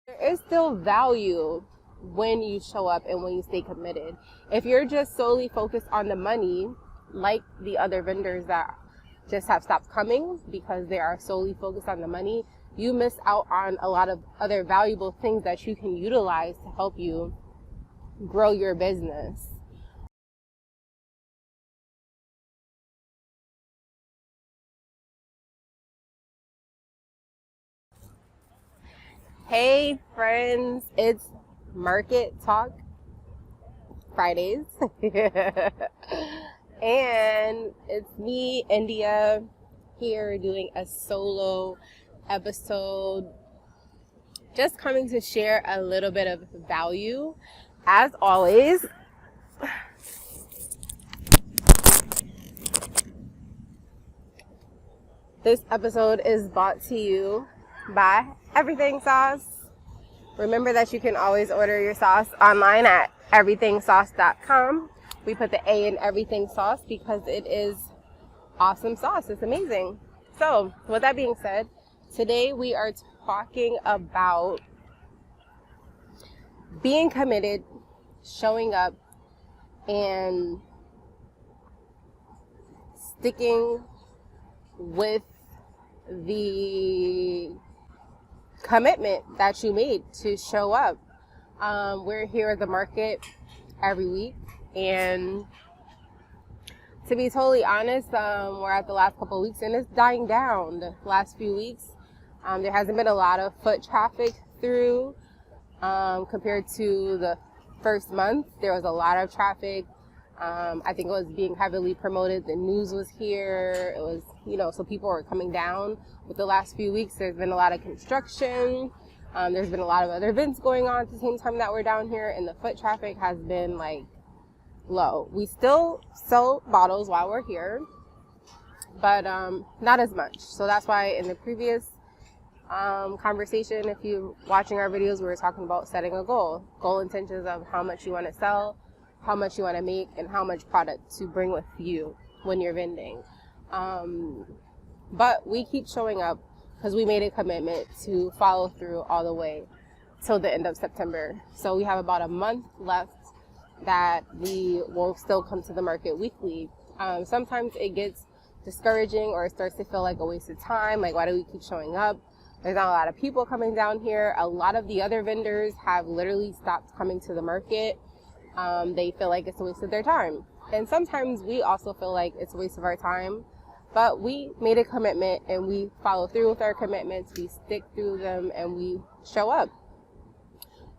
There is still value when you show up and when you stay committed. If you're just solely focused on the money, like the other vendors that just have stopped coming because they are solely focused on the money, you miss out on a lot of other valuable things that you can utilize to help you grow your business. Hey friends, it's Market Talk Fridays. And it's me, India, here doing a solo episode, just coming to share a little bit of value. As always, this episode is brought to you by Everything Sauce. Remember that you can always order your sauce online at everythingsauce.com. We put the A in Everything Sauce because it is awesome sauce. It's amazing. So, with that being said, today we are talking about being committed, showing up, and sticking with the commitment that you made to show up. We're here at the market every week, and to be totally honest, we're at the last couple of weeks and it's dying down. The last few weeks, there hasn't been a lot of foot traffic through compared to the first month. There was a lot of traffic. I think it was being heavily promoted. The news was here. It was, so people were coming down. With the last few weeks, there's been a lot of construction. There's been a lot of other events going on at the same time that we're down here, and the foot traffic has been low. We still sell bottles while we're here, but not as much. So that's why in the previous conversation, if you're watching our videos, we were talking about setting a goal intentions of how much you want to sell, how much you want to make, and how much product to bring with you when you're vending. But we keep showing up because we made a commitment to follow through all the way till the end of September. So we have about a month left that we will still come to the market weekly. Sometimes it gets discouraging, or it starts to feel like a waste of time. Why do we keep showing up? There's not a lot of people coming down here. A lot of the other vendors have literally stopped coming to the market. They feel like it's a waste of their time. And sometimes we also feel like it's a waste of our time. But we made a commitment and we follow through with our commitments. We stick through them and we show up.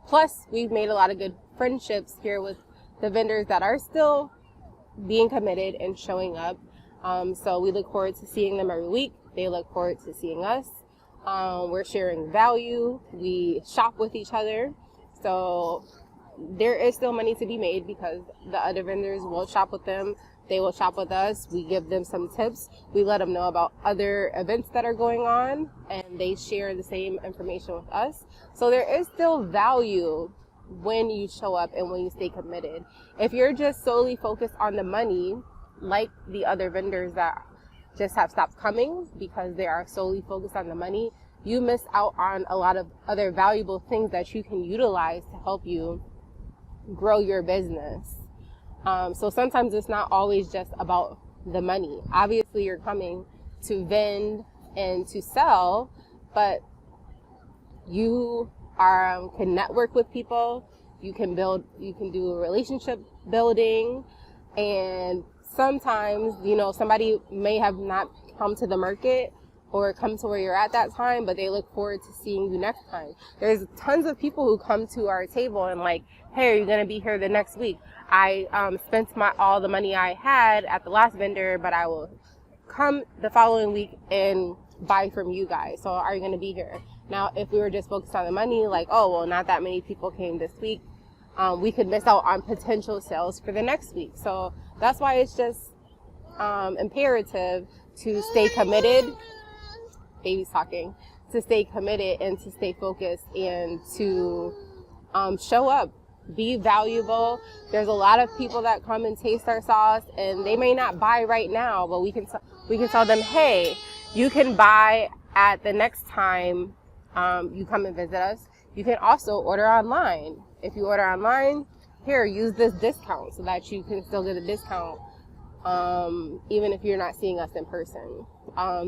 Plus, we've made a lot of good friendships here with the vendors that are still being committed and showing up. So we look forward to seeing them every week. They look forward to seeing us. We're sharing value. We shop with each other. So there is still money to be made because the other vendors will shop with them. They will shop with us. We give them some tips. We let them know about other events that are going on, and they share the same information with us. So there is still value when you show up and when you stay committed. If you're just solely focused on the money, like the other vendors that just have stopped coming because they are solely focused on the money, you miss out on a lot of other valuable things that you can utilize to help you grow your business. So sometimes it's not always just about the money. Obviously, you're coming to vend and to sell, but you can network with people. You can do relationship building, and sometimes, somebody may have not come to the market or come to where you're at that time, but they look forward to seeing you next time. There's tons of people who come to our table and hey, are you going to be here the next week? I spent all the money I had at the last vendor, but I will come the following week and buy from you guys. So are you going to be here? Now, if we were just focused on the money, not that many people came this week, we could miss out on potential sales for the next week. So that's why it's just imperative to stay committed. Baby's talking. To stay committed and to stay focused and to show up. Be valuable. There's a lot of people that come and taste our sauce, and they may not buy right now, but we can tell them, hey, you can buy at the next time you come and visit us. You can also order online. If you order online, here, use this discount so that you can still get a discount, even if you're not seeing us in person.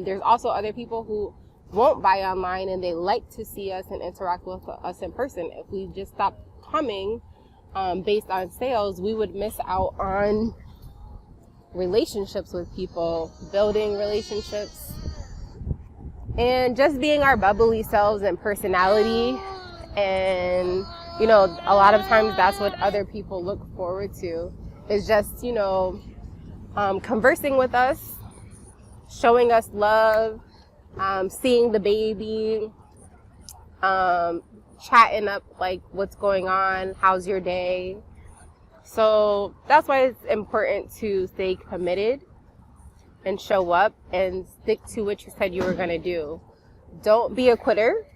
There's also other people who won't buy online and they like to see us and interact with us in person. If we just stopped coming based on sales, we would miss out on relationships with people, building relationships, and just being our bubbly selves and personality. And, you know, a lot of times that's what other people look forward to, is just, you know, conversing with us, showing us love, seeing the baby, chatting up like what's going on, how's your day. So that's why it's important to stay committed and show up and stick to what you said you were going to do. Don't be a quitter.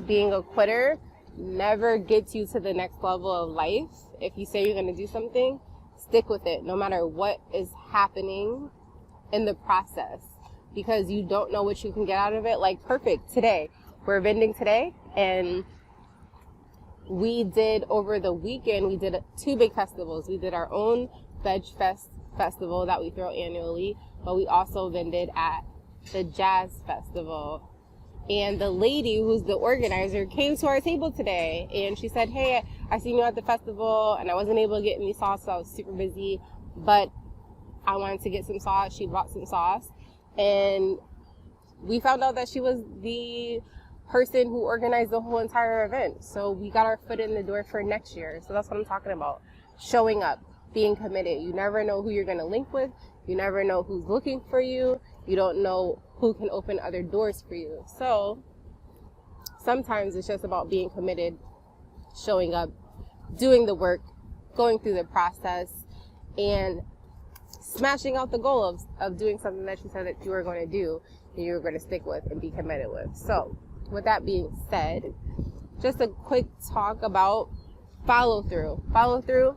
Being a quitter never gets you to the next level of life. If you say you're going to do something, stick with it no matter what is happening in the process, because you don't know what you can get out of it. Like, perfect, today we're vending today, and we did, over the weekend, we did 2 big festivals. We did our own Veg Fest festival that we throw annually, but we also vended at the Jazz Festival. And the lady who's the organizer came to our table today, and she said, hey, I seen you at the festival and I wasn't able to get any sauce, so I was super busy, but I wanted to get some sauce. She brought some sauce, and we found out that she was the person who organized the whole entire event. So we got our foot in the door for next year. So that's what I'm talking about. Showing up, being committed. You never know who you're going to link with. You never know who's looking for you. You don't know who can open other doors for you. So sometimes it's just about being committed, showing up, doing the work, going through the process, and smashing out the goal of doing something that you said that you were going to do and you were going to stick with and be committed with. So with that being said, just a quick talk about follow through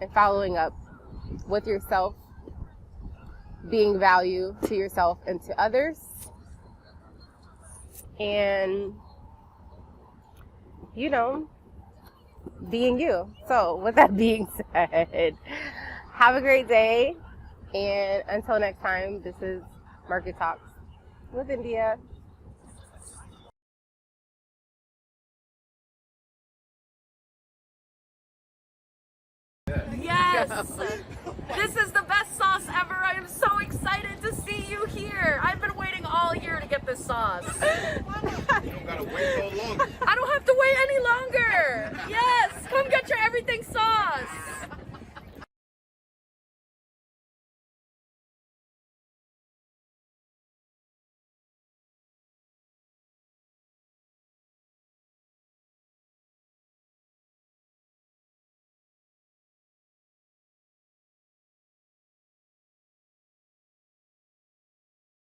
and following up with yourself, being value to yourself and to others, and, you know, being you. So with that being said, have a great day, and until next time, this is Market Talks with India. Yes! This is the best sauce ever. I am so excited to see you here. I've been waiting all year to get this sauce. You don't gotta wait no longer. I don't have to wait any longer. Yes! Come get your everything sauce.